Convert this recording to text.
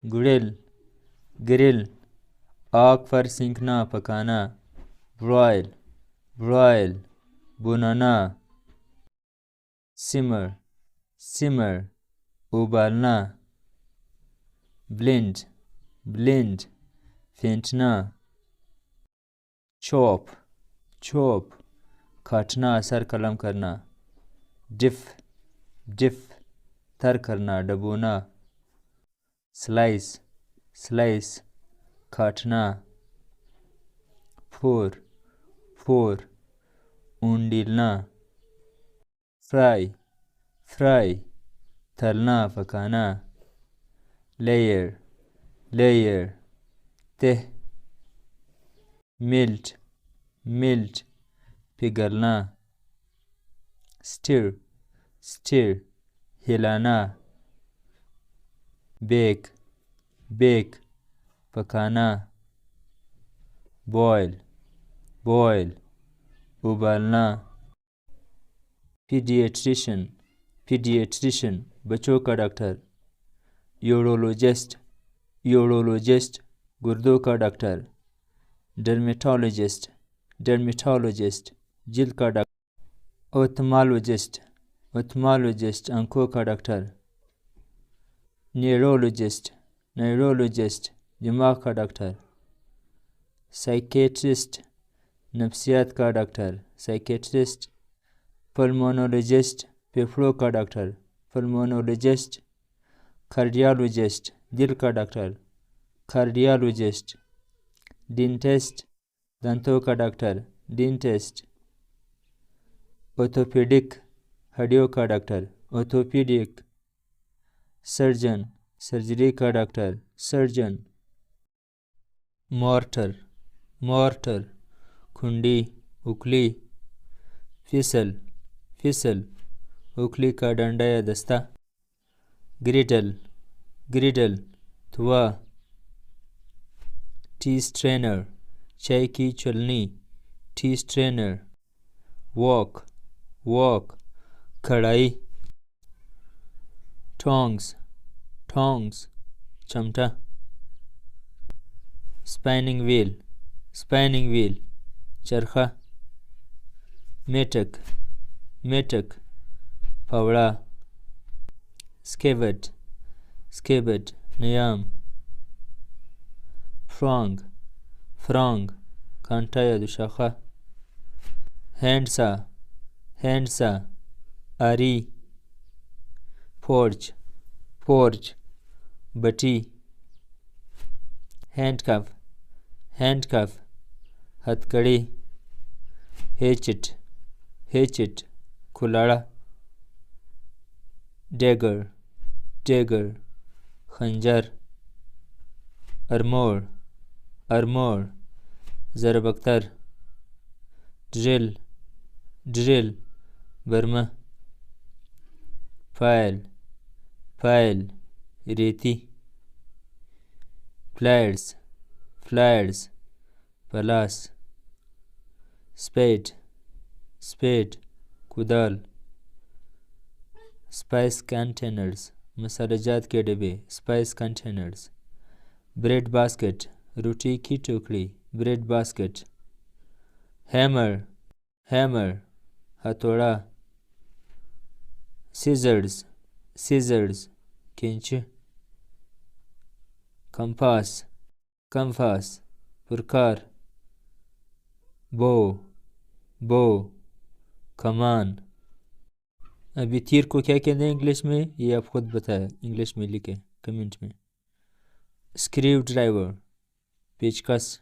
Grill grill, आग पर सेंकना पकाना। ब्रॉयल ब्रॉयल, भुनाना। सिमर सिमर, उबालना। ब्लेंड ब्लेंड, फेंटना। चॉप चॉप, काटना, सरकलम करना। डिफ डिफ, तर करना, डबोना। स्लाइस स्लाइस, काटना। फोर फोर, ऊंडीलना। फ्राई फ्राई, तलना, पकाना। लेयर लेयर, तह। मिल्ट मिल्ट, पिघलना। स्टिर स्टिर, हिलाना। बेक बेक, पकाना। बॉयल बॉयल, उबालना। पीडियाट्रिशियन पीडियाट्रिशियन, बच्चों का डॉक्टर। यूरोलॉजिस्ट यूरोलॉजिस्ट, गुर्दों का डॉक्टर। डर्मेटोलॉजिस्ट डर्मेटोलॉजिस्ट, जिल्द का डॉक्टर। ओथमालॉजिस्ट ओथमालॉजिस्ट, आंखों का डॉक्टर। न्यूरोलॉजिस्ट न्यूरोलॉजिस्ट, दिमाग का डॉक्टर। साइकेट्रिस्ट, नफ्सियात का डॉक्टर। साइकेट्रिस्ट। पल्मोनोलॉजिस्ट, फेफड़ों का डॉक्टर। पल्मोनोलॉजिस्ट। कार्डियोलॉजिस्ट, दिल का डॉक्टर। कार्डियोलॉजिस्ट। डेंटिस्ट, दांतों का डॉक्टर। डेंटिस्ट। ऑर्थोपेडिक, हड्डियों का डॉक्टर। ऑर्थोपेडिक। सर्जन, सर्जरी का डॉक्टर। सर्जन। मॉर्टर मॉर्टर, खुंडी, उखली। फिसल फिसल, उखली का डंडा या दस्ता। ग्रिडल ग्रिडल, तुआ। टी स्ट्रेनर, चाय की चलनी। Tea strainer. वॉक वॉक, कढ़ाई। टोंग्स टोंग्स, चमटा। स्पाइनिंग व्हील स्पाइनिंग व्हील, चरखा। मेटक मेटक, फावड़ा। स्केवेट स्केवेट, नियाम। फ्रॉन्ग फ्रॉन्ग, कांटा या दुशाखा। हैंडसा हैंडसा, आरी। फोर्ज फोर्ज, बटी। हैंडकफ हैंडकफ, हथकड़ी। हेचिट हेचिट, कुलाड़ा। डैगर डैगर, खंजर। अरमोर अरमोर, ज़रब अख्तर। ड्रिल ड्रिल, बर्मा। फाइल फाइल, रेती। फ्लायर्स फ्लायर्स, पलास। स्पेड स्पेड, कुदाल। स्पाइस कंटेनर्स, मसालेजात के डिब्बे। Spice containers. ब्रेड बास्केट, रोटी की टोकरी। Bread basket. हैमर हैमर, हथौड़ा। सीजर्स सीजर्स, कैंची। कंपास कंपास, पुरकार। बो बो, कमान। अभी तीर को क्या कहते हैं इंग्लिश में, ये आप खुद बताएं, इंग्लिश में लिखें कमेंट में। स्क्रू ड्राइवर, पेचकस।